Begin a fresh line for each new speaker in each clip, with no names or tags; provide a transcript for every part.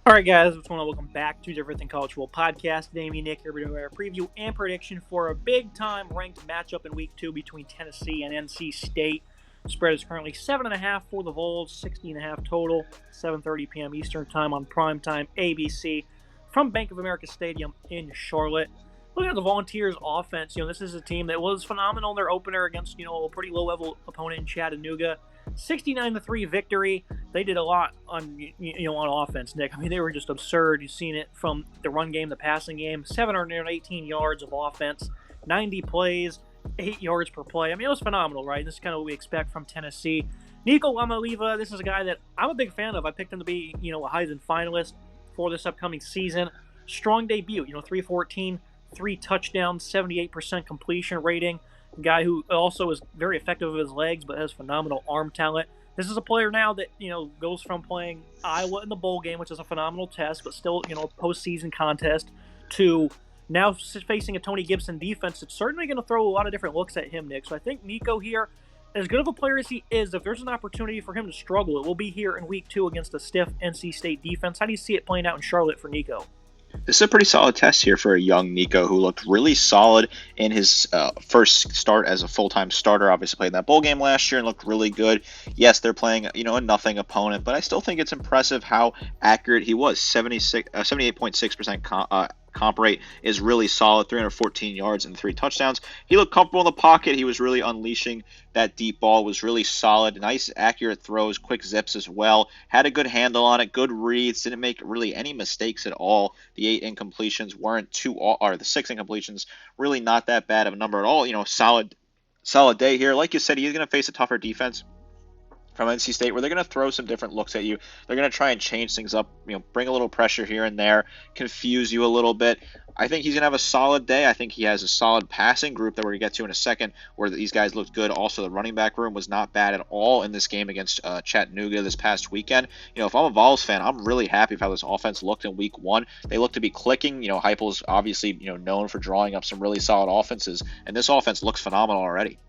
All right, guys, what's going on? Welcome back to the Everything College Football Podcast. Today, me and Nick here doing a preview and prediction for a big-time ranked matchup in Week 2 between Tennessee and NC State. The spread is currently 7.5 for the Vols, 60.5 total, 7:30 p.m. Eastern Time on primetime ABC from Bank of America Stadium in Charlotte. Looking at the Volunteers' offense, this is a team that was phenomenal in their opener against, a pretty low-level opponent in Chattanooga. 69-3 victory. They did a lot on offense, Nick. I mean, they were just absurd. You've seen it from the run game, the passing game. 718 yards of offense, 90 plays, 8 yards per play. I mean, it was phenomenal, right? This is kind of what we expect from Tennessee. Nico Lamaliva, this is a guy that I'm a big fan of. I picked him to be, a Heisman finalist for this upcoming season. Strong debut, 314, 3 touchdowns, 78% completion rating. A guy who also is very effective with his legs, but has phenomenal arm talent. This is a player now that, goes from playing Iowa in the bowl game, which is a phenomenal test, but still, postseason contest, to now facing a Tony Gibson defense that's certainly going to throw a lot of different looks at him, Nick. So I think Nico here, as good of a player as he is, if there's an opportunity for him to struggle, it will be here in Week 2 against a stiff NC State defense. How do you see it playing out in Charlotte for Nico?
This is a pretty solid test here for a young Nico who looked really solid in his first start as a full-time starter. Obviously played in that bowl game last year and looked really good. Yes, they're playing, a nothing opponent, but I still think it's impressive how accurate he was. 78.6% comp rate is really solid. 314 yards and 3 touchdowns. He looked comfortable in the pocket. He was really unleashing that deep ball. Was really solid. Nice, accurate throws, quick zips as well. Had a good handle on it. Good reads. Didn't make really any mistakes at all. The 8 incompletions weren't or the 6 incompletions really not that bad of a number at all. Solid day here. Like you said, he's going to face a tougher defense from NC State, where they're going to throw some different looks at you. They're going to try and change things up, bring a little pressure here and there, confuse you a little bit. I think he's going to have a solid day. I think he has a solid passing group that we're going to get to in a second, where these guys looked good. Also, the running back room was not bad at all in this game against Chattanooga this past weekend. If I'm a Vols fan, I'm really happy with how this offense looked in Week 1. They look to be clicking. Heupel's obviously, known for drawing up some really solid offenses, and this offense looks phenomenal already.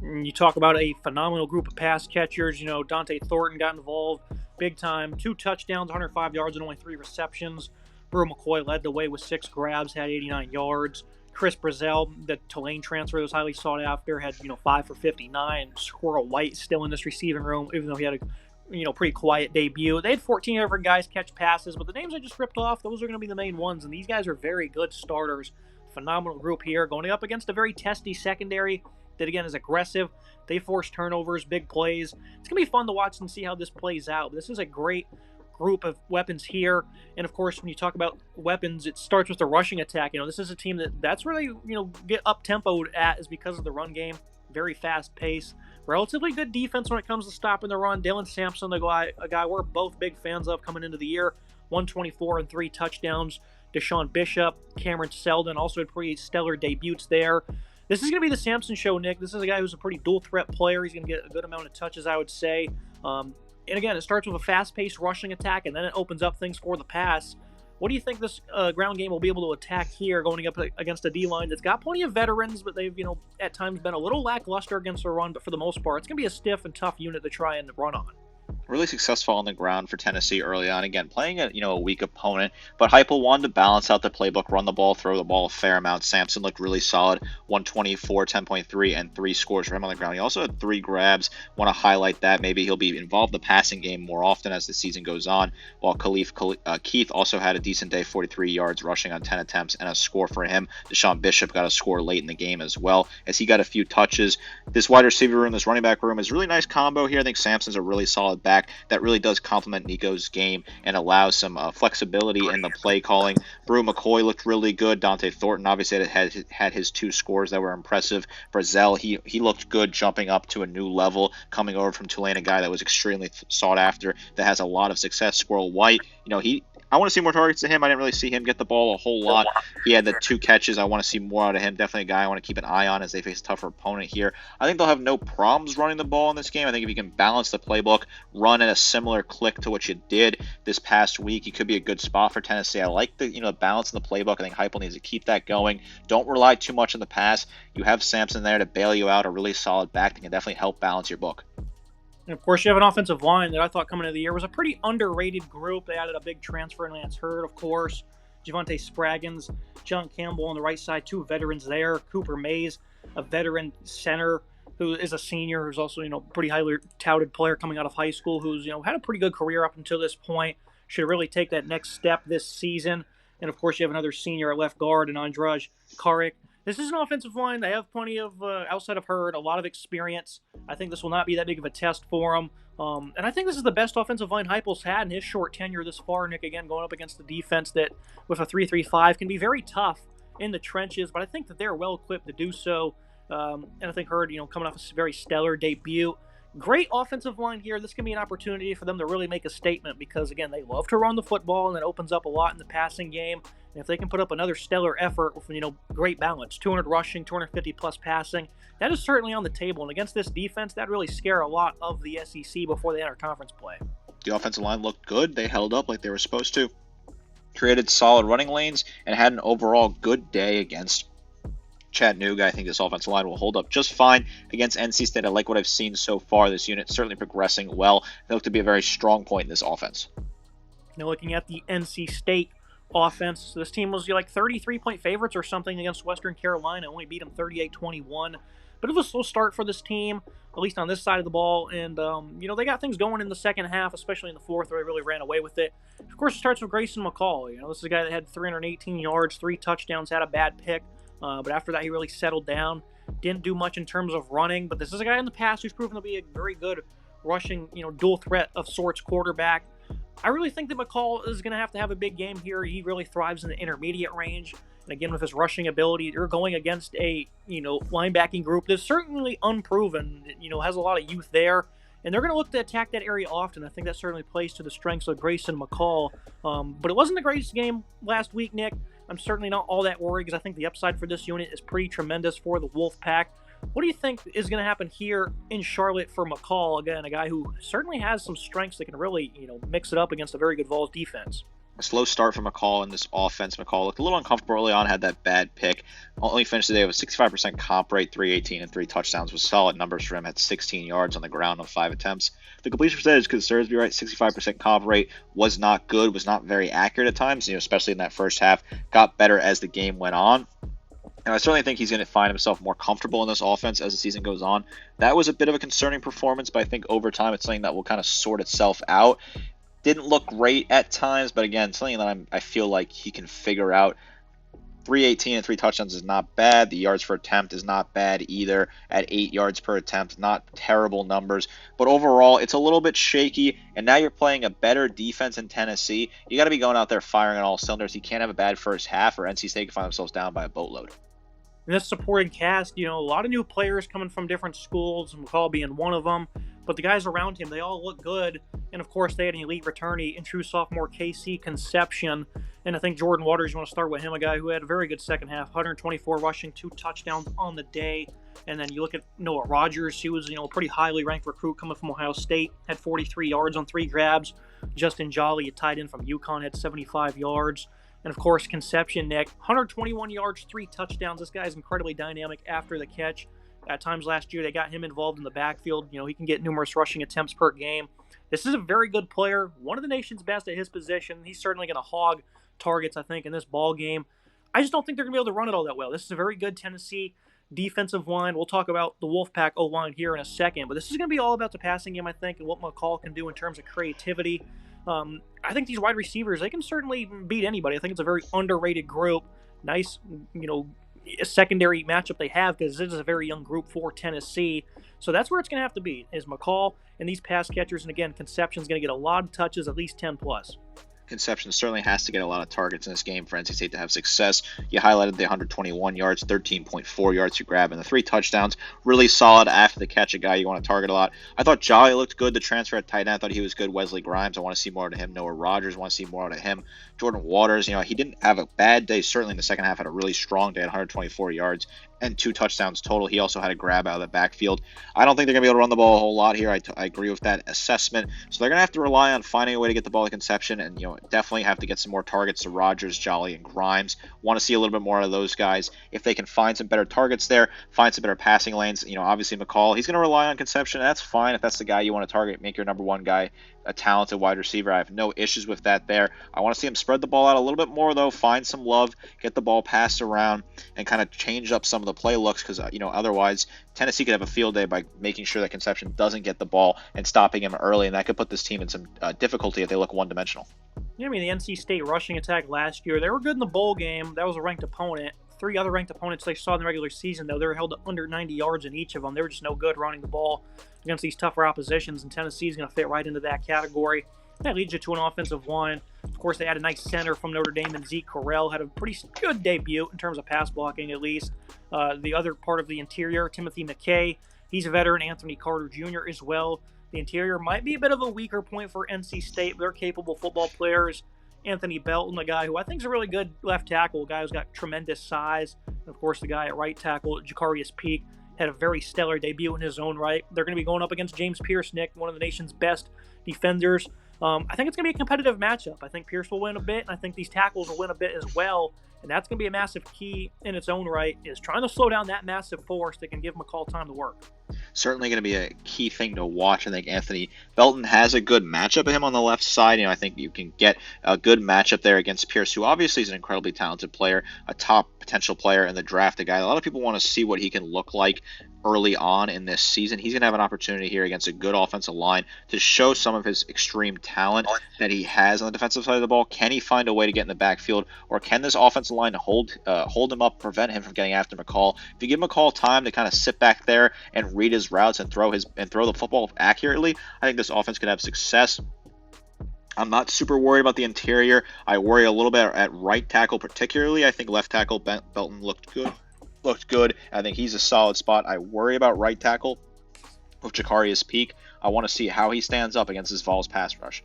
You talk about a phenomenal group of pass catchers. Dante Thornton got involved big time. 2 touchdowns, 105 yards, and only 3 receptions. Brew McCoy led the way with 6 grabs, had 89 yards. Chris Brazel, the Tulane transfer that was highly sought after, had 5 for 59. Squirrel White still in this receiving room, even though he had a pretty quiet debut. They had 14 different guys catch passes, but the names I just ripped off, those are going to be the main ones, and these guys are very good starters. Phenomenal group here, going up against a very testy secondary that, again, is aggressive. They force turnovers, big plays. It's going to be fun to watch and see how this plays out. This is a great group of weapons here. And, of course, when you talk about weapons, it starts with the rushing attack. This is a team that's where they, get up-tempoed at, is because of the run game. Very fast pace. Relatively good defense when it comes to stopping the run. Dylan Sampson, a guy we're both big fans of coming into the year. 124 and 3 touchdowns. Deshaun Bishop, Cameron Seldon also had pretty stellar debuts there. This is going to be the Sampson show, Nick. This is a guy who's a pretty dual-threat player. He's going to get a good amount of touches, I would say. And again, it starts with a fast-paced rushing attack, and then it opens up things for the pass. What do you think this ground game will be able to attack here, going up against a D-line that's got plenty of veterans, but they've, at times been a little lackluster against the run, but for the most part, it's going to be a stiff and tough unit to try and run on.
Really successful on the ground for Tennessee early on. Again, playing a weak opponent, but Heupel wanted to balance out the playbook, run the ball, throw the ball a fair amount. Sampson looked really solid, 124, 10.3, and 3 scores for him on the ground. He also had 3 grabs. Want to highlight that. Maybe he'll be involved in the passing game more often as the season goes on, while Keith also had a decent day, 43 yards rushing on 10 attempts, and a score for him. Deshaun Bishop got a score late in the game as well, as he got a few touches. This wide receiver room, this running back room is a really nice combo here. I think Sampson's a really solid back that really does complement Nico's game and allows some flexibility in the play calling. Brew McCoy looked really good. Dante Thornton obviously had his 2 scores that were impressive. Brazel, he looked good, jumping up to a new level, coming over from Tulane, a guy that was extremely sought after, that has a lot of success. Squirrel White, I want to see more targets to him. I didn't really see him get the ball a whole lot. He had the 2 catches. I want to see more out of him. Definitely a guy I want to keep an eye on as they face a tougher opponent here. I think they'll have no problems running the ball in this game. I think if you can balance the playbook, run at a similar click to what you did this past week, you could be a good spot for Tennessee. I like the balance in the playbook. I think Heupel needs to keep that going. Don't rely too much on the pass. You have Sampson there to bail you out, a really solid back that can definitely help balance your book.
And of course, you have an offensive line that I thought coming into the year was a pretty underrated group. They added a big transfer in Lance Hurd, of course, Javante Spraggins, John Campbell on the right side, two veterans there. Cooper Mays, a veteran center who is a senior, who's also pretty highly touted player coming out of high school, who's had a pretty good career up until this point. Should really take that next step this season. And of course, you have another senior at left guard, and Andraj Karic. This is an offensive line. They have plenty of, outside of Hurd, a lot of experience. I think this will not be that big of a test for them. And I think this is the best offensive line Heupel's had in his short tenure this far, Nick, again, going up against the defense that, with a 3-3-5, can be very tough in the trenches, but I think that they're well-equipped to do so. And I think Hurd, coming off a very stellar debut. Great offensive line here. This can be an opportunity for them to really make a statement because, again, they love to run the football, and it opens up a lot in the passing game. And if they can put up another stellar effort with, great balance, 200 rushing, 250-plus passing, that is certainly on the table. And against this defense, that'd really scare a lot of the SEC before they enter conference play.
The offensive line looked good. They held up like they were supposed to. Created solid running lanes and had an overall good day against Chattanooga. I think this offensive line will hold up just fine against NC State. I like what I've seen so far. This unit certainly progressing well. They look to be a very strong point in this offense.
Now looking at the NC State offense, this team was like 33-point favorites or something against Western Carolina. Only beat them 38-21. But it was a slow start for this team, at least on this side of the ball. And, they got things going in the second half, especially in the fourth, where they really ran away with it. Of course, it starts with Grayson McCall. This is a guy that had 318 yards, 3 touchdowns, had a bad pick. But after that, he really settled down. Didn't do much in terms of running. But this is a guy in the past who's proven to be a very good rushing, dual threat of sorts quarterback. I really think that McCall is going to have a big game here. He really thrives in the intermediate range. And again, with his rushing ability, you're going against a, linebacking group that's certainly unproven, has a lot of youth there. And they're going to look to attack that area often. I think that certainly plays to the strengths of Grayson McCall. But it wasn't the greatest game last week, Nick. I'm certainly not all that worried because I think the upside for this unit is pretty tremendous for the Wolfpack. What do you think is going to happen here in Charlotte for McCall? Again, a guy who certainly has some strengths that can really, mix it up against a very good Vols defense.
A slow start for McCall in this offense. McCall looked a little uncomfortable early on, had that bad pick. Only finished the day with a 65% comp rate, 318 and 3 touchdowns was solid numbers for him. Had 16 yards on the ground on 5 attempts. The completion percentage concerns me, right? 65% comp rate was not good, was not very accurate at times, especially in that first half. Got better as the game went on. And I certainly think he's going to find himself more comfortable in this offense as the season goes on. That was a bit of a concerning performance, but I think over time it's something that will kind of sort itself out. Didn't look great at times, but again, something that I feel like he can figure out. 318 and 3 touchdowns is not bad. The yards per attempt is not bad either at 8 yards per attempt. Not terrible numbers. But overall, it's a little bit shaky, and now you're playing a better defense in Tennessee. You got to be going out there firing on all cylinders. You can't have a bad first half, or NC State can find themselves down by a boatload.
And this supporting cast, a lot of new players coming from different schools, McCall being one of them. But the guys around him, they all look good. And, of course, they had an elite returnee in true sophomore KC Conception. And I think Jordan Waters, you want to start with him, a guy who had a very good second half, 124 rushing, 2 touchdowns on the day. And then you look at Noah Rogers, he was, a pretty highly ranked recruit coming from Ohio State, had 43 yards on 3 grabs. Justin Jolly, a tight end from UConn, had 75 yards. And, of course, Conception, Nick, 121 yards, 3 touchdowns. This guy is incredibly dynamic after the catch. At times last year, they got him involved in the backfield. He can get numerous rushing attempts per game. This is a very good player, one of the nation's best at his position. He's certainly going to hog targets, I think, in this ball game. I just don't think they're going to be able to run it all that well. This is a very good Tennessee defensive line. We'll talk about the Wolfpack O-line here in a second, but this is going to be all about the passing game, I think, and what McCall can do in terms of creativity. I think these wide receivers, they can certainly beat anybody. I think it's a very underrated group. Nice, a secondary matchup they have because this is a very young group for Tennessee. So that's where it's going to have to be, is McCall and these pass catchers. And again, Conception's going to get a lot of touches, at least 10 plus.
Conception certainly has to get a lot of targets in this game for NC State to have success. You highlighted the 121 yards, 13.4 yards to grab, and the 3 touchdowns. Really solid after the catch, a guy you want to target a lot. I thought Jolly looked good, the transfer at tight end. I thought he was good. Wesley Grimes, I want to see more out of him. Noah Rogers, I want to see more out of him. Jordan Waters, he didn't have a bad day. Certainly in the second half, had a really strong day at 124 yards and 2 touchdowns total. He also had a grab out of the backfield. I don't think they're going to be able to run the ball a whole lot here. I agree with that assessment. So they're going to have to rely on finding a way to get the ball to Conception, and definitely have to get some more targets to Rogers, Jolly, and Grimes. Want to see a little bit more of those guys. If they can find some better targets there, find some better passing lanes. Obviously McCall, he's going to rely on Conception. That's fine if that's the guy you want to target. Make your number one guy a talented wide receiver. I have no issues with that there. I want to see him spread the ball out a little bit more, though. Find some love, get the ball passed around, and kind of change up some of the play looks, because otherwise Tennessee could have a field day by making sure that Conception doesn't get the ball and stopping him early, and that could put this team in some difficulty if they look one-dimensional.
Yeah, I mean, the NC State rushing attack last year, they were good in the bowl game. That was a ranked opponent. 3 other ranked opponents they saw in the regular season, though, they were held to under 90 yards in each of them. They were just no good running the ball against these tougher oppositions, and Tennessee's going to fit right into that category. That leads you to an offensive line. Of course, they had a nice center from Notre Dame, and Zeke Correll had a pretty good debut in terms of pass blocking, at least. The other part of the interior, Timothy McKay, he's a veteran. Anthony Carter Jr. as well. The interior might be a bit of a weaker point for NC State, but they're capable football players. Anthony Belton, a guy who I think is a really good left tackle, a guy who's got tremendous size. And of course, the guy at right tackle, Jacarius Peak, had a very stellar debut in his own right. They're going to be going up against James Pierce, Nick, one of the nation's best defenders. I think it's going to be a competitive matchup. I think Pierce will win a bit, and I think these tackles will win a bit as well. And that's going to be a massive key in its own right, is trying to slow down that massive force that can give McCall time to work.
Certainly going to be a key thing to watch. I think Anthony Belton has a good matchup of him on the left side. I think you can get a good matchup there against Pierce, who obviously is an incredibly talented player, a top potential player in the draft, a guy a lot of people want to see what he can look like early on in this season. He's going to have an opportunity here against a good offensive line to show some of his extreme talent that he has on the defensive side of the ball. Can he find a way to get in the backfield, or can this offensive line hold him up, prevent him from getting after McCall? If you give McCall time to kind of sit back there and read his routes and throw the football accurately, I think this offense could have success. I'm not super worried about the interior. I worry a little bit at right tackle particularly. I think left tackle Belton looked good. I think he's a solid spot. I worry about right tackle with Jacarius Peak. I want to see how he stands up against this Vols pass rush.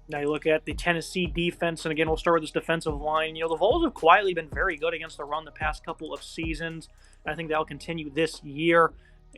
Now you look at the Tennessee defense, and again, we'll start with this defensive line. The Vols have quietly been very good against the run the past couple of seasons. I think that'll continue this year.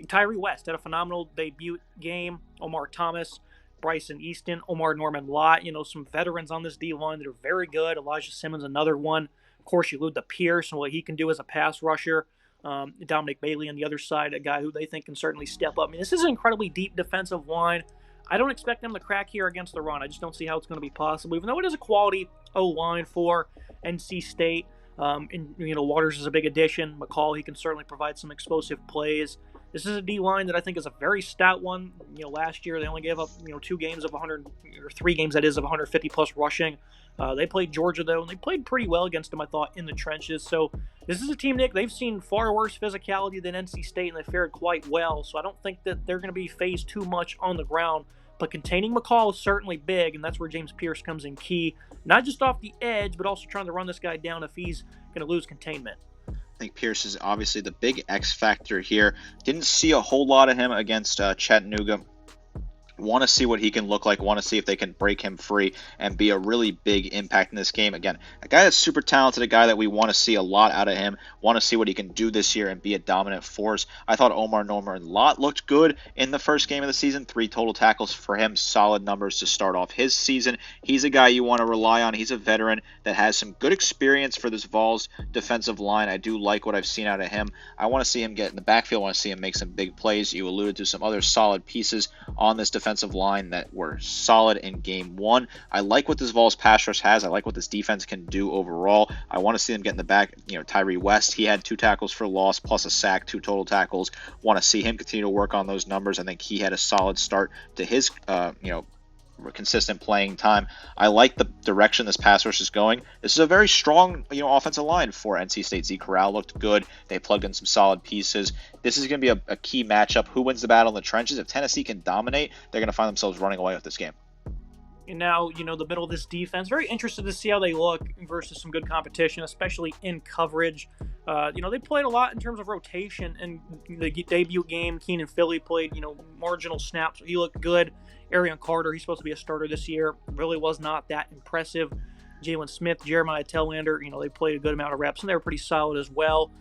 Tyree West had a phenomenal debut game. Omar Thomas, Bryson Easton, Omar Norman Lott, some veterans on this D-line that are very good. Elijah Simmons, another one. Of course, you allude to Pierce and what he can do as a pass rusher. Dominic Bailey on the other side, a guy who they think can certainly step up. I mean, this is an incredibly deep defensive line. I don't expect them to crack here against the run. I just don't see how it's going to be possible, even though it is a quality O-line for NC State. Waters is a big addition. McCall, he can certainly provide some explosive plays. This is a D-line that I think is a very stout one. Last year they only gave up 2 games of 100, or 3 games that is, of 150 plus rushing. They played Georgia though, and they played pretty well against them, I thought, in the trenches. So this is a team, Nick, they've seen far worse physicality than NC State, and they fared quite well. So I don't think that they're going to be phased too much on the ground. But containing McCall is certainly big, and that's where James Pierce comes in key. Not just off the edge, but also trying to run this guy down if he's going to lose containment.
I think Pierce is obviously the big X factor here. Didn't see a whole lot of him against Chattanooga. Want to see what he can look like. Want to see if they can break him free and be a really big impact in this game. Again, a guy that's super talented, a guy that we want to see a lot out of him. Want to see what he can do this year and be a dominant force. I thought Omar Norman Lott looked good in the first game of the season. 3 total tackles for him. Solid numbers to start off his season. He's a guy you want to rely on. He's a veteran that has some good experience for this Vols defensive line. I do like what I've seen out of him. I want to see him get in the backfield. I want to see him make some big plays. You alluded to some other solid pieces on this defensive line that were solid in game 1. I like what this Vols pass rush has. I like what this defense can do overall. I want to see them get in the back. Tyree West, he had 2 tackles for loss plus a sack, 2 total tackles. Want to see him continue to work on those numbers. I think he had a solid start to his consistent playing time. I like the direction this pass rush is going. This is a very strong, offensive line for NC State. Zeke Corral looked good. They plugged in some solid pieces. This is going to be a key matchup. Who wins the battle in the trenches? If Tennessee can dominate, they're going to find themselves running away with this game.
And now, the middle of this defense, very interested to see how they look versus some good competition, especially in coverage. They played a lot in terms of rotation in the debut game. Keenan Philly played, marginal snaps. He looked good. Arian Carter, he's supposed to be a starter this year, really was not that impressive. Jalen Smith, Jeremiah Tellander, they played a good amount of reps, and they were pretty solid as well.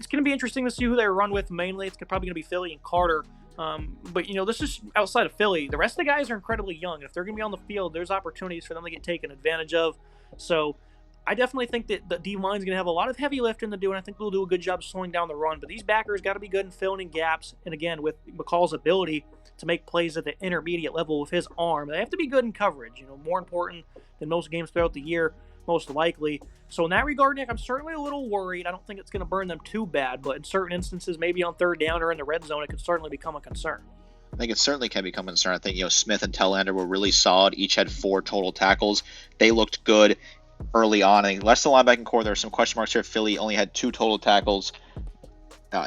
it's going to be interesting to see who they run with mainly. It's probably going to be Philly and Carter. But, this is outside of Philly. The rest of the guys are incredibly young. If they're going to be on the field, there's opportunities for them to get taken advantage of. So I definitely think that the D-line is going to have a lot of heavy lifting to do, and I think they'll do a good job slowing down the run. But these backers got to be good in filling in gaps. And, again, with McCall's ability to make plays at the intermediate level with his arm, they have to be good in coverage. More important than most games throughout the year, most likely. So in that regard, Nick, I'm certainly a little worried. I don't think it's going to burn them too bad, but in certain instances, maybe on third down or in the red zone, it could certainly become a concern.
I think it certainly can become a concern. I think, Smith and Telander were really solid. Each had 4 total tackles. They looked good early on. I think less the linebacking core. There are some question marks here. Philly only had 2 total tackles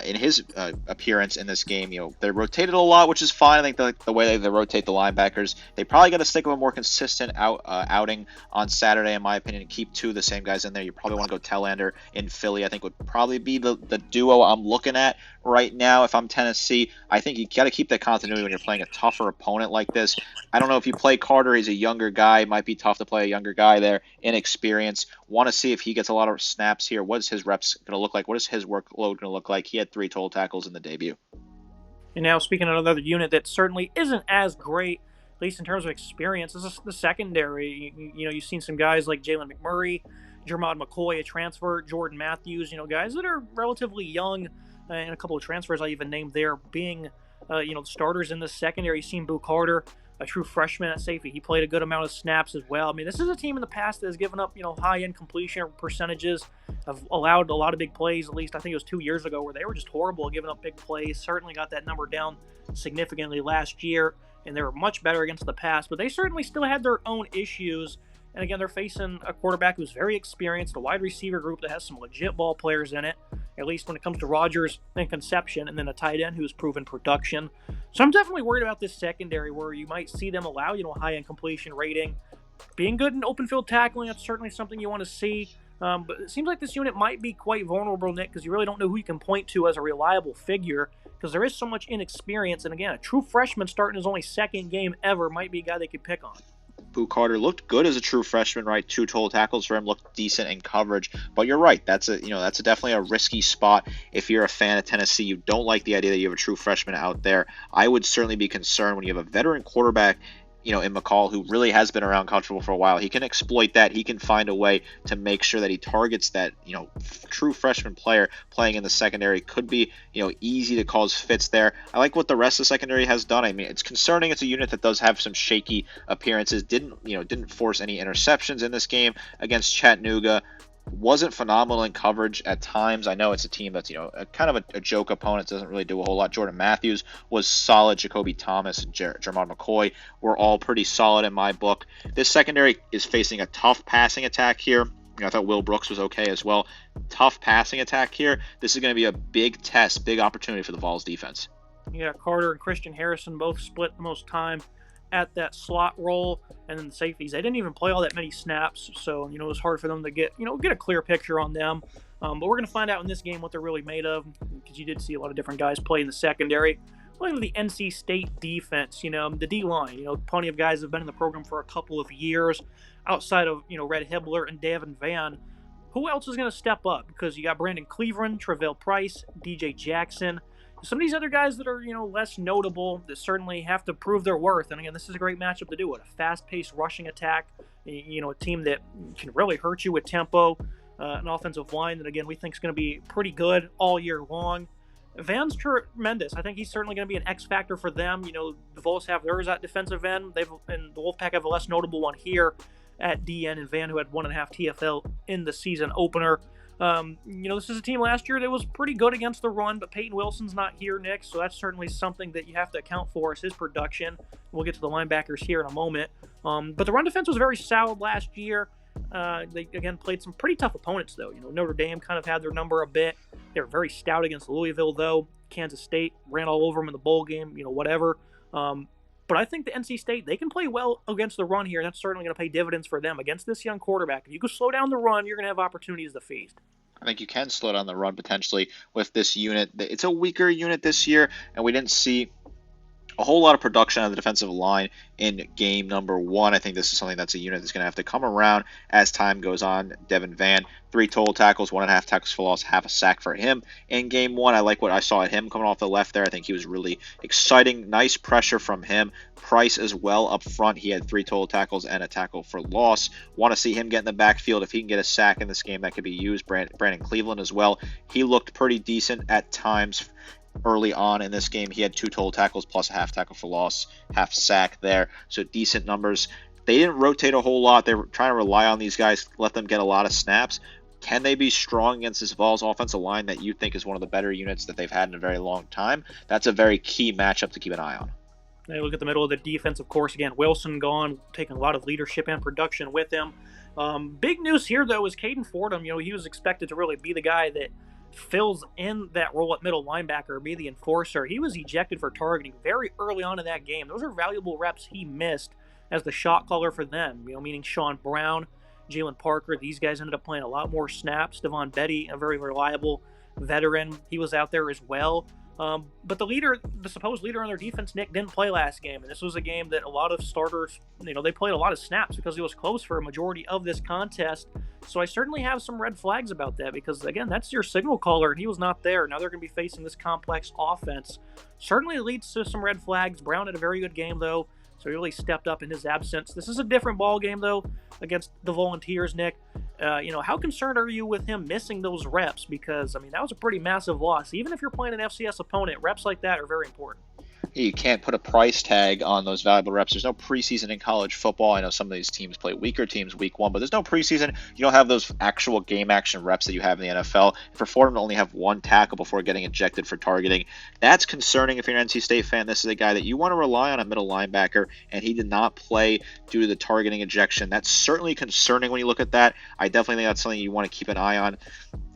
in his appearance in this game. They rotated a lot, which is fine. I think the way they rotate the linebackers, they probably got to stick with a more consistent outing on Saturday, in my opinion, and keep 2 of the same guys in there. You probably want to go Telander in Philly. I think would probably be the duo I'm looking at right now if I'm Tennessee. I think you got to keep that continuity when you're playing a tougher opponent like this. I don't know if you play Carter. He's a younger guy. It might be tough to play a younger guy there. Inexperience. Want to see if he gets a lot of snaps here. What is his reps going to look like? What is his workload going to look like? He had 3 total tackles in the debut.
And now, speaking of another unit that certainly isn't as great, at least in terms of experience, this is the secondary. You've seen some guys like Jalen McMurray, Jermod McCoy, a transfer, Jordan Matthews, guys that are relatively young, and a couple of transfers I even named there being, the starters in the secondary. You've seen Boo Carter, a true freshman at safety. He played a good amount of snaps as well. I mean, this is a team in the past that has given up, high-end completion percentages, have allowed a lot of big plays. At least I think it was 2 years ago where they were just horrible at giving up big plays. Certainly got that number down significantly last year, and they were much better against the pass. But they certainly still had their own issues. And again, they're facing a quarterback who's very experienced, a wide receiver group that has some legit ball players in it, at least when it comes to Rodgers and Conception, and then a tight end who's proven production. So I'm definitely worried about this secondary where you might see them allow, a high-end completion rating. Being good in open field tackling, that's certainly something you want to see. But it seems like this unit might be quite vulnerable, Nick, because you really don't know who you can point to as a reliable figure because there is so much inexperience. And again, a true freshman starting his only second game ever might be a guy they could pick on.
Boo Carter looked good as a true freshman, right? 2 total tackles for him, looked decent in coverage. But you're right, that's definitely a risky spot. If you're a fan of Tennessee, you don't like the idea that you have a true freshman out there. I would certainly be concerned when you have a veteran quarterback, in McCall, who really has been around college football for a while. He can exploit that. He can find a way to make sure that he targets that, true freshman player playing in the secondary. Could be, easy to cause fits there. I like what the rest of the secondary has done. I mean, it's concerning. It's a unit that does have some shaky appearances. Didn't force any interceptions in this game against Chattanooga. Wasn't phenomenal in coverage at times. I know it's a team that's, kind of a joke opponent, doesn't really do a whole lot. Jordan Matthews was solid. Jacoby Thomas and Jermod McCoy were all pretty solid in my book. This secondary is facing a tough passing attack here. I thought Will Brooks was okay as well. Tough passing attack here. This is going to be a big test, big opportunity for the Vols defense.
Yeah, Carter and Christian Harrison both split the most time at that slot role, and then the safeties. They didn't even play all that many snaps, so it was hard for them to get a clear picture on them. But we're going to find out in this game what they're really made of, because you did see a lot of different guys play in the secondary. Look at the NC State defense, the D-line. Plenty of guys have been in the program for a couple of years, outside of Red Hibbler and Davin Vann. Who else is going to step up? Because you got Brandon Cleveland, Travell Price, DJ Jackson. Some of these other guys that are, less notable, that certainly have to prove their worth. And again, this is a great matchup to do it. A fast-paced rushing attack, a team that can really hurt you with tempo, an offensive line that, again, we think is going to be pretty good all year long. Van's tremendous. I think he's certainly going to be an X factor for them. The Vols have theirs at defensive end. And the Wolfpack have a less notable one here at DN, and Van, who had 1.5 TFL in the season opener. This is a team last year that was pretty good against the run, but Peyton Wilson's not here, Nick, so that's certainly something that you have to account for is his production. We'll get to the linebackers here in a moment. But the run defense was very solid last year. They, again, played some pretty tough opponents, though. Notre Dame kind of had their number a bit. They were very stout against Louisville, though. Kansas State ran all over them in the bowl game, whatever. But I think the NC State, they can play well against the run here, and that's certainly going to pay dividends for them against this young quarterback. If you can slow down the run, you're going to have opportunities to feast.
I think you can slow down the run potentially with this unit. It's a weaker unit this year, and we didn't see a whole lot of production on the defensive line in game number one. I think this is something that's a unit that's going to have to come around as time goes on. Devin Van, 3 total tackles, 1.5 tackles for loss, half a sack for him in game one. I like what I saw at him coming off the left there. I think he was really exciting. Nice pressure from him. Price as well up front. He had 3 total tackles and a tackle for loss. Want to see him get in the backfield. If he can get a sack in this game, that could be used. Brandon Cleveland as well. He looked pretty decent at times early on in this game. He had 2 total tackles plus a half tackle for loss, half sack there. So decent numbers. They didn't rotate a whole lot. They were trying to rely on these guys, let them get a lot of snaps. Can they be strong against this Vols offensive line that you think is one of the better units that they've had in a very long time? That's a very key matchup to keep an eye on.
They look at the middle of the defense, of course. Again, Wilson gone, taking a lot of leadership and production with him. Big news here, though, is Caden Fordham. He was expected to really be the guy that fills in that role at middle linebacker, be the enforcer. He was ejected for targeting very early on in that game. Those are valuable reps he missed as the shot caller for them, meaning Sean Brown, Jalen Parker. These guys ended up playing a lot more snaps. Devon Betty, a very reliable veteran, he was out there as well. But the supposed leader on their defense, Nick, didn't play last game. And this was a game that a lot of starters, they played a lot of snaps because it was close for a majority of this contest. So I certainly have some red flags about that because, again, that's your signal caller, and he was not there. Now they're going to be facing this complex offense. Certainly leads to some red flags. Brown had a very good game, though, so he really stepped up in his absence. This is a different ball game, though, against the Volunteers, Nick. How concerned are you with him missing those reps? Because, that was a pretty massive loss. Even if you're playing an FCS opponent, reps like that are very important.
You can't put a price tag on those valuable reps. There's no preseason in college football. I know some of these teams play weaker teams week one, but there's no preseason. You don't have those actual game action reps that you have in the NFL. For Fordham to only have 1 tackle before getting ejected for targeting, that's concerning if you're an NC State fan. This is a guy that you want to rely on a middle linebacker, and he did not play due to the targeting ejection. That's certainly concerning when you look at that. I definitely think that's something you want to keep an eye on.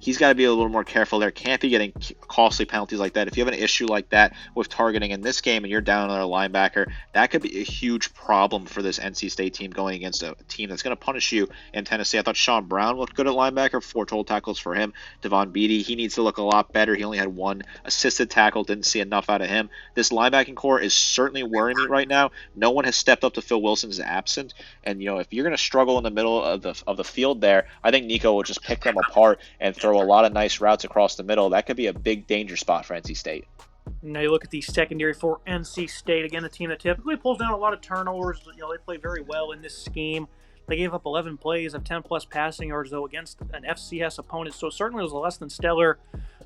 He's got to be a little more careful there. Can't be getting costly penalties like that. If you have an issue like that with targeting in this game and you're down another linebacker, that could be a huge problem for this NC State team going against a team that's going to punish you in Tennessee. I thought Sean Brown looked good at linebacker, 4 total tackles for him. Devon Beatty, he needs to look a lot better. He only had 1 assisted tackle, didn't see enough out of him. This linebacking core is certainly worrying me right now. No one has stepped up to fill Wilson's absent, and if you're going to struggle in the middle of the field there, I think Nico will just pick them apart and throw a lot of nice routes across the middle. That could be a big danger spot for NC State.
Now you look at the secondary for NC State, again, a team that typically pulls down a lot of turnovers. They play very well in this scheme. They gave up 11 plays of 10-plus passing yards, though, against an FCS opponent. So certainly it was a less than stellar,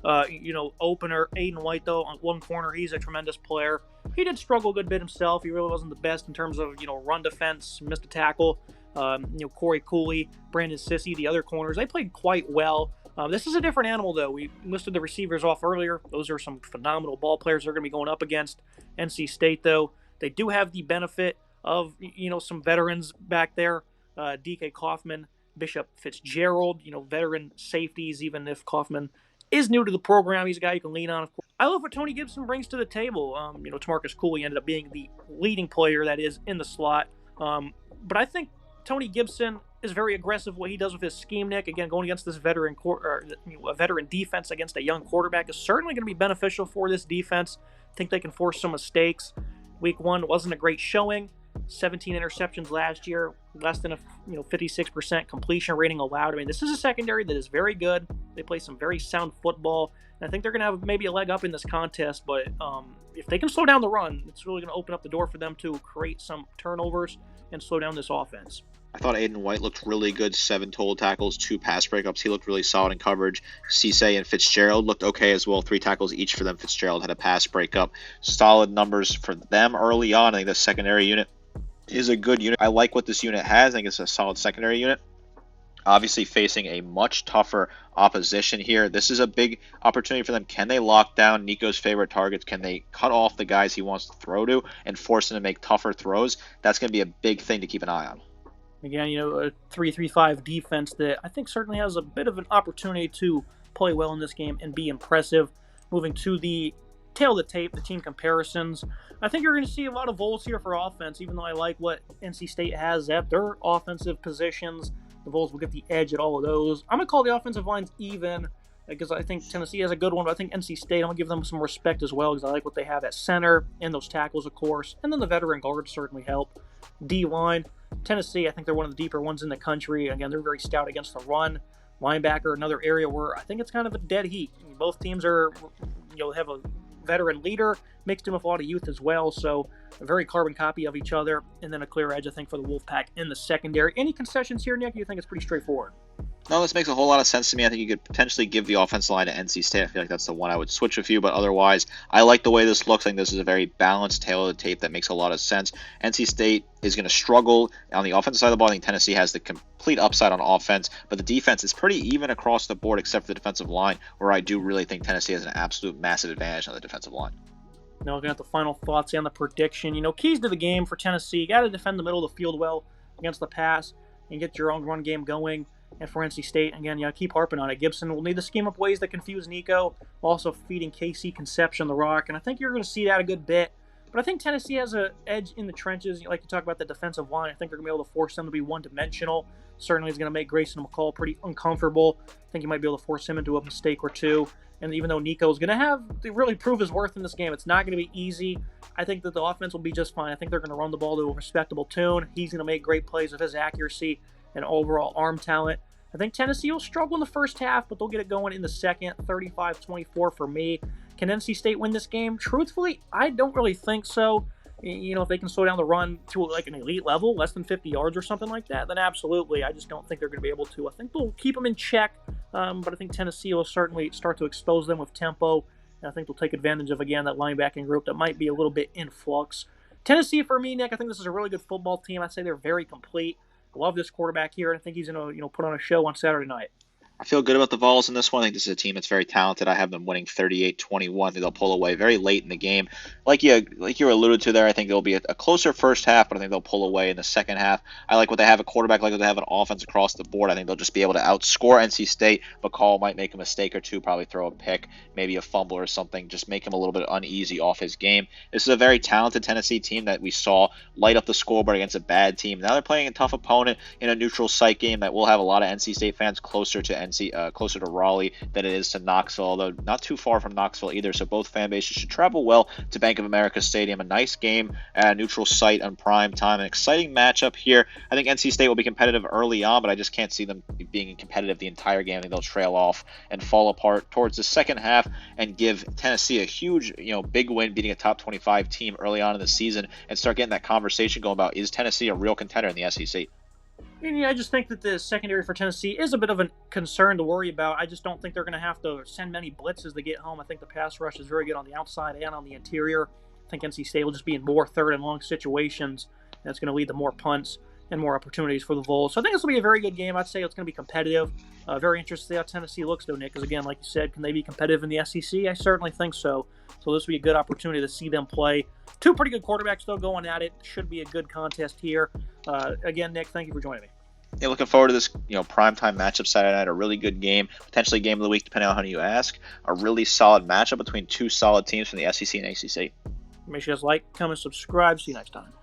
opener. Aiden White, though, on one corner, he's a tremendous player. He did struggle a good bit himself. He really wasn't the best in terms of, run defense, missed a tackle. Corey Cooley, Brandon Sissy, the other corners, they played quite well. This is a different animal, though. We listed the receivers off earlier. Those are some phenomenal ball players they're going to be going up against. NC State, though, they do have the benefit of, some veterans back there. DK Kaufman, Bishop Fitzgerald, veteran safeties, even if Kaufman is new to the program. He's a guy you can lean on, of course. I love what Tony Gibson brings to the table. Tamarcus Cooley ended up being the leading player that is in the slot. But I think Tony Gibson is very aggressive what he does with his scheme, Nick. Again, going against this veteran a veteran defense against a young quarterback is certainly going to be beneficial for this defense. I think they can force some mistakes. Week 1 wasn't a great showing. 17 interceptions last year, less than a 56% completion rating allowed. This is a secondary that is very good. They play some very sound football, and I think they're going to have maybe a leg up in this contest. But if they can slow down the run, it's really going to open up the door for them to create some turnovers and slow down this offense.
I thought Aiden White looked really good. 7 total tackles, 2 pass breakups. He looked really solid in coverage. Cisse and Fitzgerald looked okay as well. 3 tackles each for them. Fitzgerald had a pass breakup. Solid numbers for them early on. I think the secondary unit is a good unit. I like what this unit has. I think it's a solid secondary unit. Obviously facing a much tougher opposition here. This is a big opportunity for them. Can they lock down Nico's favorite targets? Can they cut off the guys he wants to throw to and force them to make tougher throws? That's going to be a big thing to keep an eye on.
Again, a 3-3-5 defense that I think certainly has a bit of an opportunity to play well in this game and be impressive. Moving to the tail of the tape, the team comparisons. I think you're going to see a lot of Vols here for offense, even though I like what NC State has at their offensive positions. The Vols will get the edge at all of those. I'm going to call the offensive lines even. because I think Tennessee has a good one, but I think NC State, I'm going to give them some respect as well because I like what they have at center and those tackles, of course. And then the veteran guards certainly help. D-line, Tennessee, I think they're one of the deeper ones in the country. Again, they're very stout against the run. Linebacker, another area where I think it's kind of a dead heat. Both teams have a veteran leader mixed in with a lot of youth as well, so a very carbon copy of each other, and then a clear edge, I think, for the Wolfpack in the secondary. Any concessions here, Nick? You think it's pretty straightforward?
No, this makes a whole lot of sense to me. I think you could potentially give the offensive line to NC State. I feel like that's the one I would switch with you, but otherwise, I like the way this looks. I think this is a very balanced tail of the tape that makes a lot of sense. NC State is going to struggle on the offensive side of the ball. I think Tennessee has the complete upside on offense, but the defense is pretty even across the board except for the defensive line, where I do really think Tennessee has an absolute massive advantage on the defensive line.
Now, looking at the final thoughts and the prediction, keys to the game for Tennessee, you got to defend the middle of the field well against the pass and get your own run game going. And for NC State, again, keep harping on it. Gibson will need to scheme up ways that confuse Nico, also feeding KC Conception the rock. And I think you're going to see that a good bit. But I think Tennessee has an edge in the trenches. Like you talk about the defensive line, I think they're going to be able to force them to be one-dimensional. Certainly is going to make Grayson McCall pretty uncomfortable. I think you might be able to force him into a mistake or two. And even though Nico's going to have to really prove his worth in this game, it's not going to be easy. I think that the offense will be just fine. I think they're going to run the ball to a respectable tune. He's going to make great plays with his accuracy and overall arm talent. I think Tennessee will struggle in the first half, but they'll get it going in the second, 35-24 for me. Can NC State win this game? Truthfully, I don't really think so. If they can slow down the run to like an elite level, less than 50 yards or something like that, then absolutely. I just don't think they're going to be able to. I think they'll keep them in check, but I think Tennessee will certainly start to expose them with tempo, and I think they'll take advantage of, again, that linebacking group that might be a little bit in flux. Tennessee, for me, Nick, I think this is a really good football team. I'd say they're very complete. I love this quarterback here, and I think he's going to put on a show on Saturday night.
I feel good about the Vols in this one. I think this is a team that's very talented. I have them winning 38-21. I think they'll pull away very late in the game. Like you alluded to there, I think it'll be a closer first half, but I think they'll pull away in the second half. I like what they have at quarterback, I like what they have an offense across the board. I think they'll just be able to outscore NC State. McCall might make a mistake or two, probably throw a pick, maybe a fumble or something, just make him a little bit uneasy off his game. This is a very talented Tennessee team that we saw light up the scoreboard against a bad team. Now they're playing a tough opponent in a neutral site game that will have a lot of NC State fans closer to Raleigh than it is to Knoxville, although not too far from Knoxville either, so both fan bases should travel well to Bank of America Stadium. A nice game at a neutral site on prime time. An exciting matchup here. I think NC State will be competitive early on, but I just can't see them being competitive the entire game. I think they'll trail off and fall apart towards the second half and give Tennessee a huge, big win, beating a top 25 team early on in the season and start getting that conversation going about, is Tennessee a real contender in the SEC?
I just think that the secondary for Tennessee is a bit of a concern to worry about. I just don't think they're going to have to send many blitzes to get home. I think the pass rush is very good on the outside and on the interior. I think NC State will just be in more third and long situations. That's going to lead to more punts and more opportunities for the Vols. So I think this will be a very good game. I'd say it's going to be competitive. Very interested to see how Tennessee looks, though, Nick, because, again, like you said, can they be competitive in the SEC? I certainly think so. So this will be a good opportunity to see them play. Two pretty good quarterbacks, though, going at it. Should be a good contest here. Again, Nick, thank you for joining me.
Yeah, looking forward to this, primetime matchup Saturday night. A really good game, potentially game of the week, depending on how you ask. A really solid matchup between two solid teams from the SEC and ACC.
Make sure you guys like, comment, subscribe. See you next time.